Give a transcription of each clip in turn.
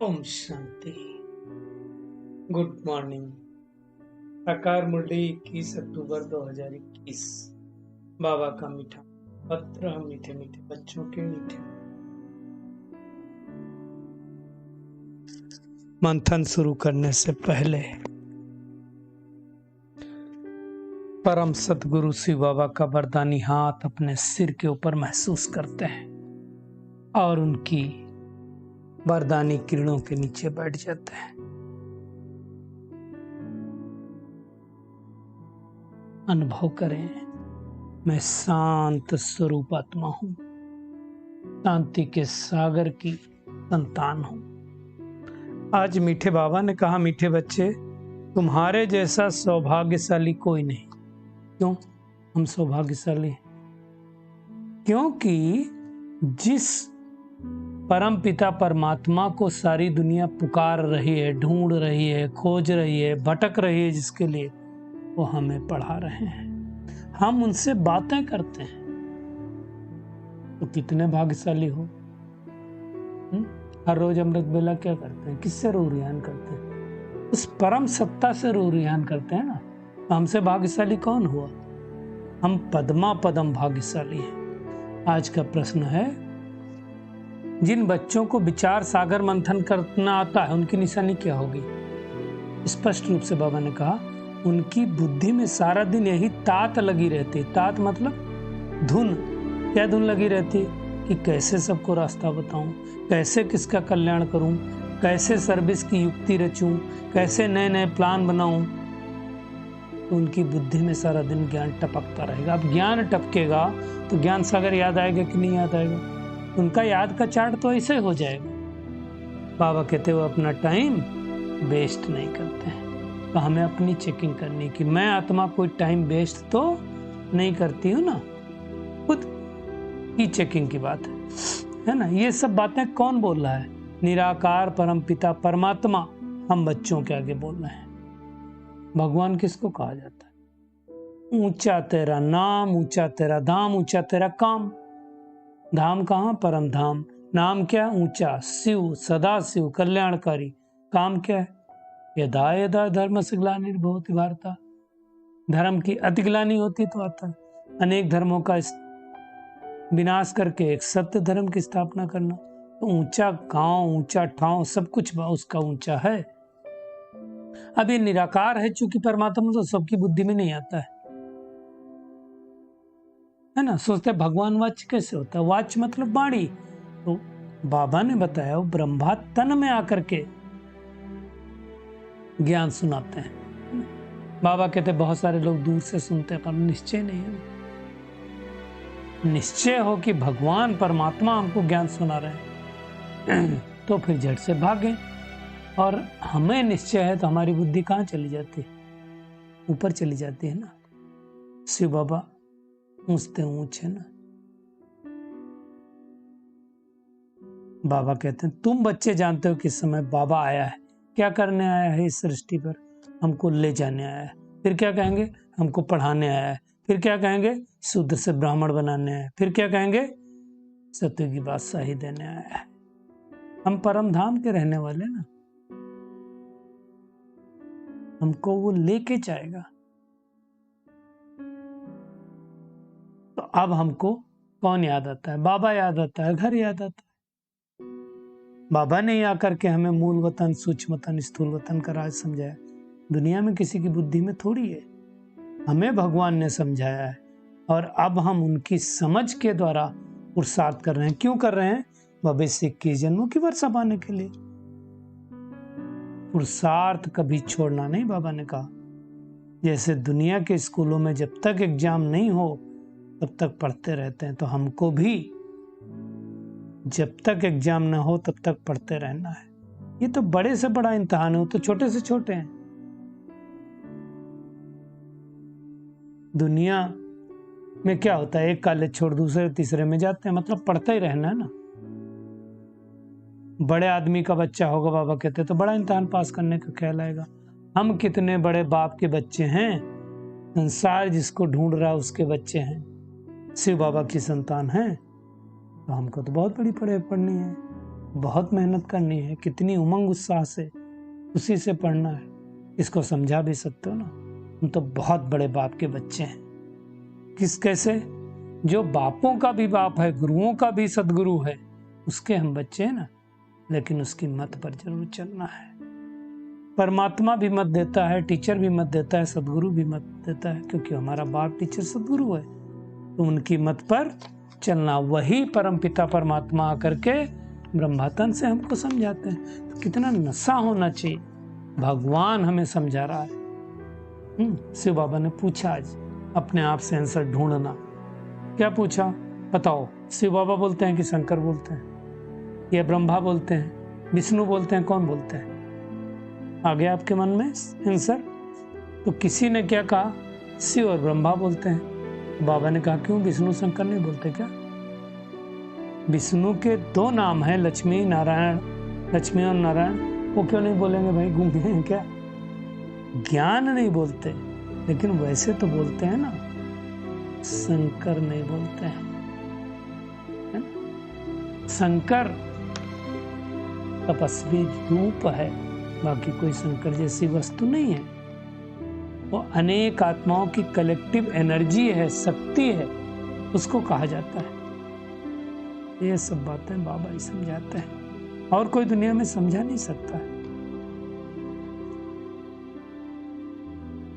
Om Shanti. Good morning. साकार मुरली 21 अक्टूबर 2021। बाबा का मीठा पत्र। हम मीठे मीठे बच्चों के मीठे मंथन शुरू करने से पहले परम सतगुरु शिव बाबा का वरदानी हाथ अपने सिर के ऊपर महसूस करते हैं और उनकी वरदानी किरणों के नीचे बैठ जाते हैं। अनुभव करें, मैं शांत स्वरूप आत्मा हूं, शांति के सागर की संतान हूं। आज मीठे बाबा ने कहा, मीठे बच्चे, तुम्हारे जैसा सौभाग्यशाली कोई नहीं। क्यों हम सौभाग्यशाली हैं? क्योंकि जिस परम पिता परमात्मा को सारी दुनिया पुकार रही है, ढूंढ रही है, खोज रही है, भटक रही है, जिसके लिए वो हमें पढ़ा रहे हैं, हम उनसे बातें करते हैं, तो कितने भाग्यशाली हो। हर रोज अमृत बेला क्या करते हैं? किससे रूरियान करते हैं? उस परम सत्ता से रूरियान करते हैं ना। तो हमसे भाग्यशाली कौन हुआ? हम पद्मा पदम भाग्यशाली हैं। आज का प्रश्न है, जिन बच्चों को विचार सागर मंथन करना आता है, उनकी निशानी क्या होगी? स्पष्ट रूप से बाबा ने कहा, उनकी बुद्धि में सारा दिन यही तात लगी रहती। तात मतलब धुन। क्या धुन लगी रहती? कि कैसे सबको रास्ता बताऊं, कैसे किसका कल्याण करूं, कैसे सर्विस की युक्ति रचूं, कैसे नए नए प्लान बनाऊं। तो उनकी बुद्धि में सारा दिन ज्ञान टपकता रहेगा। अब ज्ञान टपकेगा तो ज्ञान सागर याद आएगा कि नहीं याद आएगा? उनका याद का चार्ट तो ऐसे हो जाएगा। बाबा कहते हुए अपना टाइम वेस्ट नहीं करते हैं। तो हमें अपनी चेकिंग करनी कि मैं आत्मा कोई टाइम वेस्ट तो नहीं करती हूँ ना। खुद की चेकिंग की बात है ना। ये सब बातें कौन बोल रहा है? निराकार परम पिता परमात्मा हम बच्चों के आगे बोल रहे हैं। भगवान किसको कहा जाता है? ऊंचा तेरा नाम, ऊंचा तेरा धाम, ऊंचा तेरा काम। धाम कहाँ? परम धाम। नाम क्या? ऊंचा। शिव, सदा शिव, कल्याणकारी। काम क्या है? यदा यदा धर्म से ग्लानिर्भवति भारत। धर्म की अतिग्लानि होती तो आता है। अनेक धर्मों का विनाश करके एक सत्य धर्म की स्थापना करना। तो ऊंचा गांव, ऊंचा ठाव, सब कुछ उसका ऊंचा है। अब ये निराकार है, चूंकि परमात्मा तो सबकी बुद्धि में नहीं आता है ना। सोचते भगवान वाच्य कैसे होता है? वाच्य मतलब वाणी। तो बाबा ने बताया, वो ब्रह्मा तन में आकर के ज्ञान सुनाते हैं। बाबा कहते बहुत सारे लोग दूर से सुनते हैं, पर निश्चय नहीं है। निश्चय हो कि भगवान परमात्मा हमको ज्ञान सुना रहे हैं तो फिर झट से भागे। और हमें निश्चय है तो हमारी बुद्धि कहाँ चली जाती है? ऊपर चली जाती है ना। शिव बाबा ऊंचते ऊंच है ना। बाबा कहते हैं, तुम बच्चे जानते हो किस समय बाबा आया है, क्या करने आया है इस सृष्टि पर? हमको ले जाने आया है। फिर क्या कहेंगे? हमको पढ़ाने आया है। फिर क्या कहेंगे? शुद्ध से ब्राह्मण बनाने आया है। फिर क्या कहेंगे? सत्य की बादशाही देने आया है। हम परम धाम के रहने वाले ना, हमको वो लेके जाएगा। तो अब हमको कौन याद आता है? बाबा याद आता है, घर याद आता है। बाबा ने आकर के हमें मूल वतन, सूक्ष्म वतन, स्थूल वतन का राज समझाया। दुनिया में किसी की बुद्धि में थोड़ी है, हमें भगवान ने समझाया है। और अब हम उनकी समझ के द्वारा पुरुषार्थ कर रहे हैं। क्यों कर रहे हैं? भविष्य के जन्मों की वर्षा पाने के लिए। पुरुषार्थ कभी छोड़ना नहीं, बाबा ने कहा। जैसे दुनिया के स्कूलों में जब तक एग्जाम नहीं हो तब तक पढ़ते रहते हैं, तो हमको भी जब तक एग्जाम ना हो तब तक पढ़ते रहना है। ये तो बड़े से बड़ा इम्तिहान है, तो छोटे से छोटे हैं। दुनिया में क्या होता है? एक कॉलेज छोड़ दूसरे तीसरे में जाते हैं, मतलब पढ़ते ही रहना है ना। बड़े आदमी का बच्चा होगा, बाबा कहते, तो बड़ा इम्तिहान पास करने का ख्याल आएगा। हम कितने बड़े बाप के बच्चे हैं, संसार जिसको ढूंढ रहा है उसके बच्चे हैं। शिव बाबा की संतान है, तो हमको तो बहुत बड़ी पढ़ाई पढ़नी है। बहुत मेहनत करनी है, कितनी उमंग उत्साह से उसी से पढ़ना है। इसको समझा भी सकते हो ना, हम तो बहुत बड़े बाप के बच्चे हैं। किस कैसे? जो बापों का भी बाप है, गुरुओं का भी सदगुरु है, उसके हम बच्चे हैं ना, लेकिन उसकी मत पर जरूर चलना है। परमात्मा भी मत देता है, टीचर भी मत देता है, सदगुरु भी मत देता है, क्योंकि हमारा बाप टीचर सदगुरु है। तो उनकी मत पर चलना, वही परमपिता परमात्मा आकर के ब्रह्मातन से हमको समझाते हैं। तो कितना नशा होना चाहिए, भगवान हमें समझा रहा है। शिव बाबा ने पूछा आज अपने आप से आंसर ढूंढना। क्या पूछा बताओ? शिव बाबा बोलते हैं कि शंकर बोलते हैं, या ब्रह्मा बोलते हैं, विष्णु बोलते हैं, कौन बोलते हैं? आ गया आपके मन में आंसर? तो किसी ने क्या कहा? शिव और ब्रह्मा बोलते हैं। बाबा ने कहा क्यों विष्णु शंकर नहीं बोलते क्या? विष्णु के 2 नाम है, लक्ष्मी नारायण, लक्ष्मी और नारायण, वो क्यों नहीं बोलेंगे भाई, गूंगे हैं क्या? ज्ञान नहीं बोलते, लेकिन वैसे तो बोलते हैं ना, शंकर नहीं बोलते हैं, है ना? शंकर तपस्वी रूप है, बाकी कोई शंकर जैसी वस्तु नहीं है। वो अनेक आत्माओं की कलेक्टिव एनर्जी है, शक्ति है, उसको कहा जाता है। ये सब बातें बाबा ही समझाते हैं, और कोई दुनिया में समझा नहीं सकता है।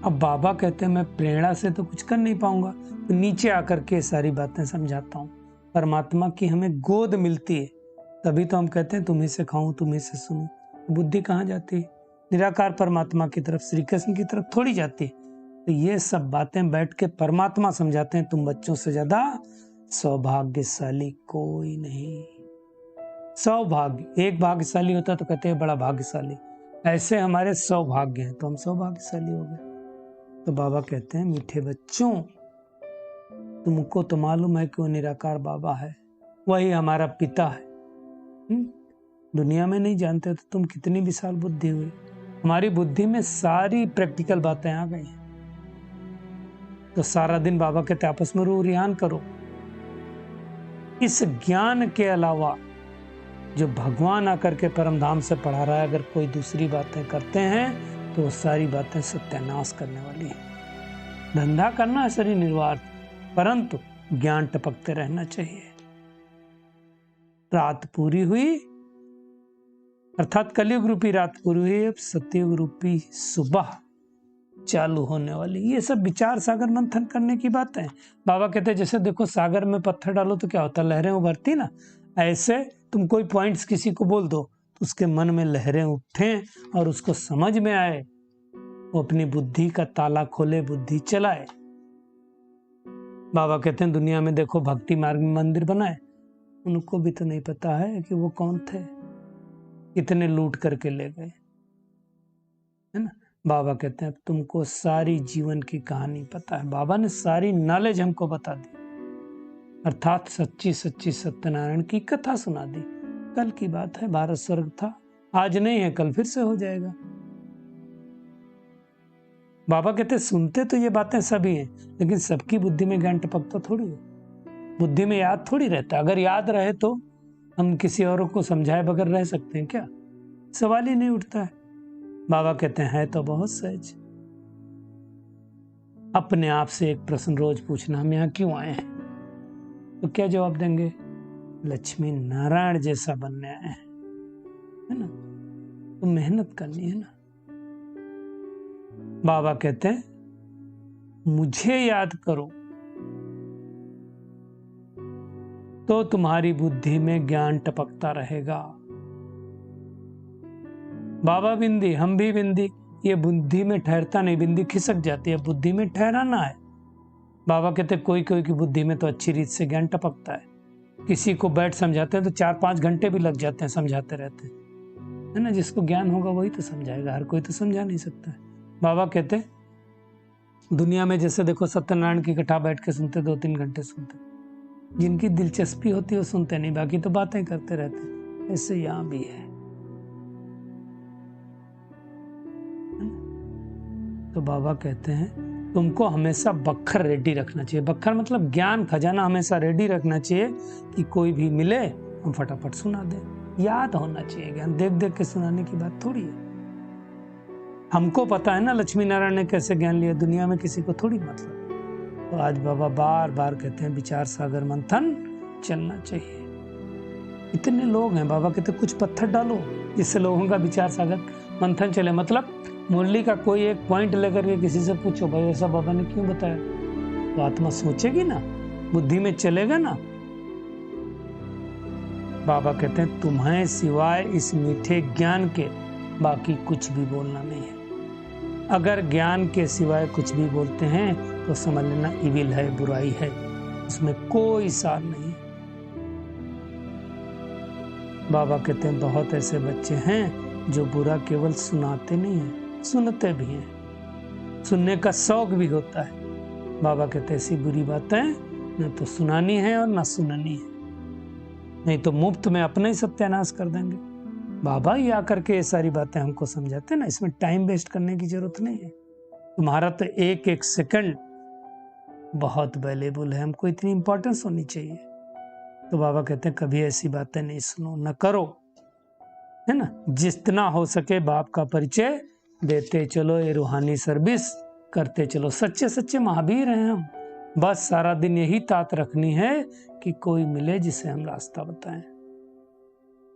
अब बाबा कहते हैं मैं प्रेरणा से तो कुछ कर नहीं पाऊंगा, तो नीचे आकर के सारी बातें समझाता हूँ। परमात्मा की हमें गोद मिलती है, तभी तो हम कहते हैं तुम्ही से खाऊं, तुम्ही से सुनूं। बुद्धि कहाँ जाती है? निराकार परमात्मा की तरफ, श्री कृष्ण की तरफ थोड़ी जाती है। तो ये सब बातें बैठ के परमात्मा समझाते हैं। तुम बच्चों से ज्यादा सौभाग्यशाली कोई नहीं। सौभाग्य, एक भाग्यशाली होता तो कहते हैं बड़ा भाग्यशाली, ऐसे हमारे सौभाग्य हैं, तो हम सौभाग्यशाली हो गए। तो बाबा कहते हैं मीठे बच्चों, तुमको तो मालूम है कि वो निराकार बाबा है, वही हमारा पिता है। दुनिया में नहीं जानते तो तुम कितनी विशाल बुद्धि हुई। हमारी बुद्धि में सारी प्रैक्टिकल बातें आ गई हैं। तो सारा दिन बाबा कहते आपस में रू रिहान करो। इस ज्ञान के अलावा जो भगवान आकर के परम धाम से पढ़ा रहा है, अगर कोई दूसरी बातें करते हैं तो वो सारी बातें सत्यानाश करने वाली है। धंधा करना है शरीर निर्वाह, परंतु ज्ञान टपकते रहना चाहिए। रात पूरी हुई, अर्थात कलयुग रूपी रात पूरी हुई, अब सतयुग रूपी सुबह चालू होने वाली। ये सब विचार सागर मंथन करने की बातें हैं। बाबा कहते हैं जैसे देखो सागर में पत्थर डालो तो क्या होता है, लहरें उभरती ना, ऐसे तुम कोई पॉइंट्स किसी को बोल दो तो उसके मन में लहरें उठें और उसको समझ में आए, वो अपनी बुद्धि का ताला खोले, बुद्धि चलाए। बाबा कहते हैं दुनिया में देखो भक्ति मार्ग में मंदिर बनाए, उनको भी तो नहीं पता है कि वो कौन थे, कितने लूट करके ले गए, है ना। बाबा कहते हैं तुमको सारी जीवन की कहानी पता है। बाबा ने सारी नॉलेज हमको बता दी, अर्थात सच्ची सच्ची सत्यनारायण की कथा सुना दी। कल की बात है, भारत स्वर्ग था, आज नहीं है, कल फिर से हो जाएगा। बाबा कहते सुनते तो ये बातें सभी हैं, लेकिन सबकी बुद्धि में ज्ञान टपकता थोड़ी है, बुद्धि में याद थोड़ी रहता। अगर याद रहे तो हम किसी और को समझाए बगैर रह सकते हैं क्या? सवाल ही नहीं उठता है। बाबा कहते हैं तो बहुत सहज। अपने आप से एक प्रश्न रोज पूछना, हम यहाँ क्यों आए हैं? तो क्या जवाब देंगे? लक्ष्मी नारायण जैसा बनने आए हैं, है ना। तो मेहनत करनी है ना। बाबा कहते हैं मुझे याद करो तो तुम्हारी बुद्धि में ज्ञान टपकता रहेगा। बाबा बिंदी, हम भी बिंदी, ये बुद्धि में ठहरता नहीं, बिंदी खिसक जाती है, बुद्धि में ठहराना है। बाबा कहते कोई कोई की बुद्धि में तो अच्छी रीत से ज्ञान टपकता है। किसी को बैठ समझाते हैं तो 4-5 घंटे भी लग जाते हैं, समझाते रहते हैं, है ना। जिसको ज्ञान होगा वही तो समझाएगा, हर कोई तो समझा नहीं सकता है। बाबा कहते दुनिया में जैसे देखो सत्यनारायण की कथा बैठ के सुनते, 2-3 घंटे सुनते, जिनकी दिलचस्पी होती है वो सुनते नहीं, बाकी तो बातें करते रहते। ऐसे यहाँ भी है। तो बाबा कहते हैं तुमको हमेशा बक्खर रेडी रखना चाहिए। बक्खर मतलब ज्ञान खजाना हमेशा रेडी रखना चाहिए कि कोई भी मिले हम फटाफट सुना दें। याद होना चाहिए ज्ञान, देख देख के सुनाने की बात थोड़ी है। हमको पता है ना लक्ष्मी नारायण ने कैसे ज्ञान लिया, दुनिया में किसी को थोड़ी मतलब। तो आज बाबा बार बार कहते हैं विचार सागर मंथन चलना चाहिए। इतने लोग हैं, बाबा कहते कुछ पत्थर डालो जिससे लोगों का विचार सागर मंथन चले। मतलब मुरली का कोई एक पॉइंट लेकर के किसी से पूछो भाई ऐसा बाबा ने क्यों बताया, तो आत्मा सोचेगी ना, बुद्धि में चलेगा ना। बाबा कहते हैं तुम्हें सिवाय इस मीठे ज्ञान के बाकी कुछ भी बोलना नहीं है। अगर ज्ञान के सिवाय कुछ भी बोलते हैं तो समझ लेना इविल है, बुराई है, उसमें कोई सार नहीं। बाबा कहते हैं बहुत ऐसे बच्चे हैं जो बुरा केवल सुनाते नहीं हैं, सुनते भी हैं, सुनने का शौक भी होता है। बाबा कहते हैं ऐसी बुरी बातें न तो सुनानी है और न सुननी है, नहीं तो मुफ्त में अपना ही सत्यानाश कर देंगे। बाबा ही आकर के ये सारी बातें हमको समझाते हैं ना, इसमें टाइम वेस्ट करने की जरूरत नहीं है। तुम्हारा तो एक एक सेकंड बहुत वैल्यूएबल है, हमको इतनी इंपॉर्टेंस होनी चाहिए। तो बाबा कहते हैं कभी ऐसी बातें नहीं सुनो, न करो, है ना। जितना हो सके बाप का परिचय देते चलो, ये रूहानी सर्विस करते चलो। सच्चे सच्चे महावीर हैं हम, बस सारा दिन यही तात रखनी है कि कोई मिले जिसे हम रास्ता बताएं।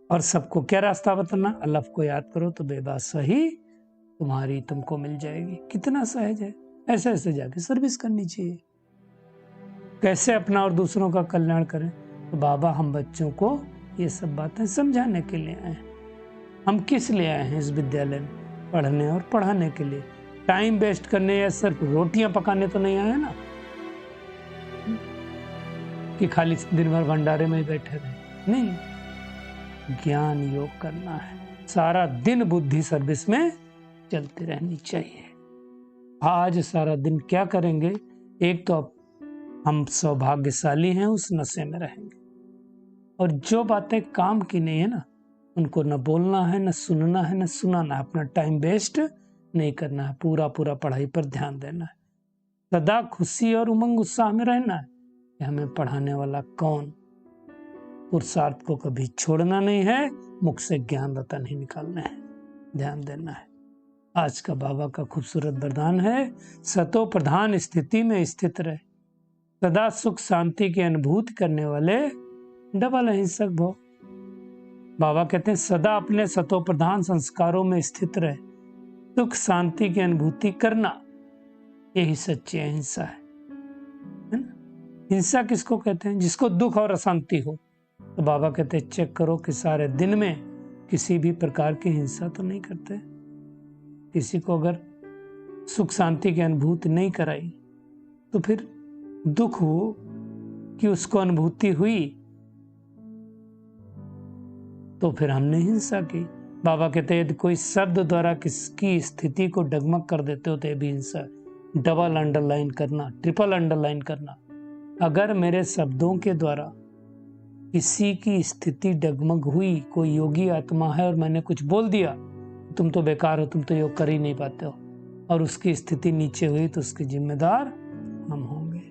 और सबको क्या रास्ता बताना, अल्लाह को याद करो तो बेबस सही तुम्हारी तुमको मिल जाएगी। कितना सहज है, ऐसे ऐसे जाके सर्विस करनी चाहिए। कैसे अपना और दूसरों का कल्याण करें, तो बाबा हम बच्चों को ये सब बातें समझाने के लिए आए हैं। हम किस लिए आए हैं इस विद्यालय में, पढ़ने और पढ़ाने के लिए। टाइम वेस्ट करने या सिर्फ रोटियां पकाने तो नहीं आए ना, कि खाली दिन भर भंडारे में ही बैठे रहे। नहीं, ज्ञान योग करना है, सारा दिन बुद्धि सर्विस में चलती रहनी चाहिए। आज सारा दिन क्या करेंगे, एक तो हम सौभाग्यशाली हैं, उस नशे में रहेंगे। और जो बातें काम की नहीं है ना, उनको न बोलना है, न सुनना है, न सुनाना है। अपना टाइम वेस्ट नहीं करना है, पूरा पूरा पढ़ाई पर ध्यान देना है। सदा खुशी और उमंग उत्साह में रहना है कि हमें पढ़ाने वाला कौन। पुरुषार्थ को कभी छोड़ना नहीं है, मुख से ज्ञान रतन ही निकालना है, ध्यान देना है। आज का बाबा का खूबसूरत वरदान है, सतो प्रधान स्थिति में स्थित रहे, सदा सुख शांति की अनुभूति करने वाले डबल अहिंसक भव। बाबा कहते हैं सदा अपने सतो प्रधान संस्कारों में स्थित रहे, सुख शांति की अनुभूति करना, यही सच्ची अहिंसा है ना। हिंसा किसको कहते हैं, जिसको दुख और अशांति हो। तो बाबा कहते हैं चेक करो कि सारे दिन में किसी भी प्रकार की हिंसा तो नहीं करते। किसी को अगर सुख शांति की अनुभूति नहीं कराई तो फिर दुख हो कि उसको अनुभूति हुई तो फिर हमने हिंसा की। बाबा कहते हैं यदि कोई शब्द द्वारा किसकी स्थिति को डगमग कर देते हो तो ये भी हिंसा। डबल अंडरलाइन करना, ट्रिपल अंडरलाइन करना। अगर मेरे शब्दों के द्वारा किसी की स्थिति डगमग हुई, कोई योगी आत्मा है और मैंने कुछ बोल दिया, तुम तो बेकार हो, तुम तो योग कर ही नहीं पाते हो, और उसकी स्थिति नीचे हुई तो उसके जिम्मेदार हम होंगे।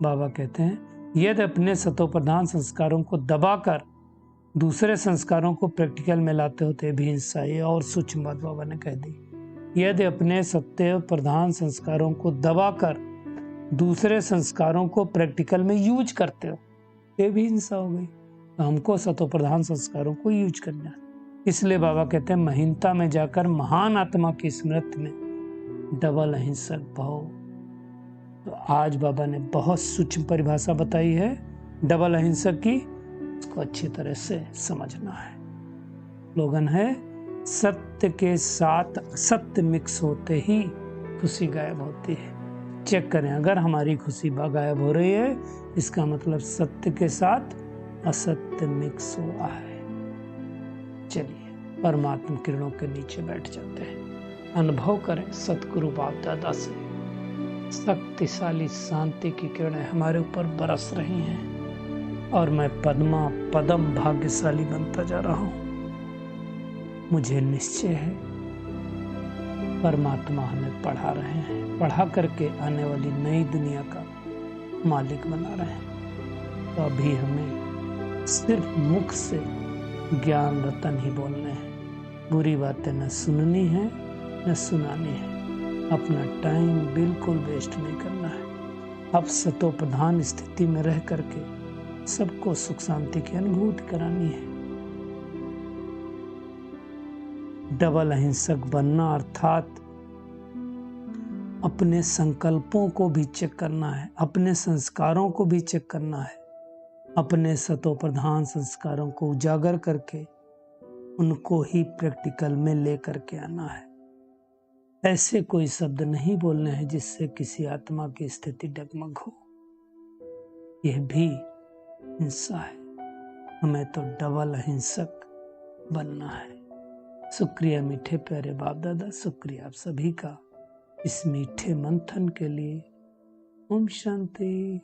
बाबा कहते हैं यदि अपने सतोप्रधान संस्कारों को दबाकर दूसरे संस्कारों को प्रैक्टिकल में लाते होते भी हिंसा है। और सूक्ष्म बात बाबा ने कह दी, यदि अपने सत्य प्रधान संस्कारों को दबाकर दूसरे संस्कारों को प्रैक्टिकल में यूज करते हो ये भी हिंसा हो गई। तो हमको सतो प्रधान संस्कारों को यूज करना है। इसलिए बाबा कहते हैं महीनता में जाकर महान आत्मा की स्मृति में डबल अहिंसक भाव। तो आज बाबा ने बहुत सूक्ष्म परिभाषा बताई है डबल अहिंसक की, उसको अच्छी तरह से समझना है। स्लोगन है सत्य के साथ सत्य मिक्स होते ही खुशी गायब होती है। चेक करें, अगर हमारी खुशी गायब हो रही है इसका मतलब सत्य के साथ असत्य मिक्स हुआ है। चलिए परमात्मा किरणों के नीचे बैठ जाते हैं, अनुभव करें सतगुरु बाप दादा से शक्तिशाली शांति की किरणें हमारे ऊपर बरस रही हैं और मैं पद्मा पदम भाग्यशाली बनता जा रहा हूं। मुझे निश्चय है परमात्मा हमें पढ़ा रहे हैं, पढ़ा करके आने वाली नई दुनिया का मालिक बना रहे हैं। तो अभी हमें सिर्फ मुख से ज्ञान रतन ही बोलने हैं। बुरी बातें न सुननी है न सुनानी है। अपना टाइम बिल्कुल वेस्ट नहीं करना है। अब सतो प्रधान स्थिति में रह करके सबको सुख शांति की अनुभूति करानी है। डबल अहिंसक बनना अर्थात अपने संकल्पों को भी चेक करना है, अपने संस्कारों को भी चेक करना है, अपने सतो प्रधान संस्कारों को उजागर करके उनको ही प्रैक्टिकल में लेकर के आना है। ऐसे कोई शब्द नहीं बोलने हैं जिससे किसी आत्मा की स्थिति डगमग हो। यह भी हिंसा है। हमें तो डबल अहिंसक बनना है। शुक्रिया मीठे प्यारे बाप दादा, शुक्रिया आप सभी का इस मीठे मंथन के लिए। ओम शांति।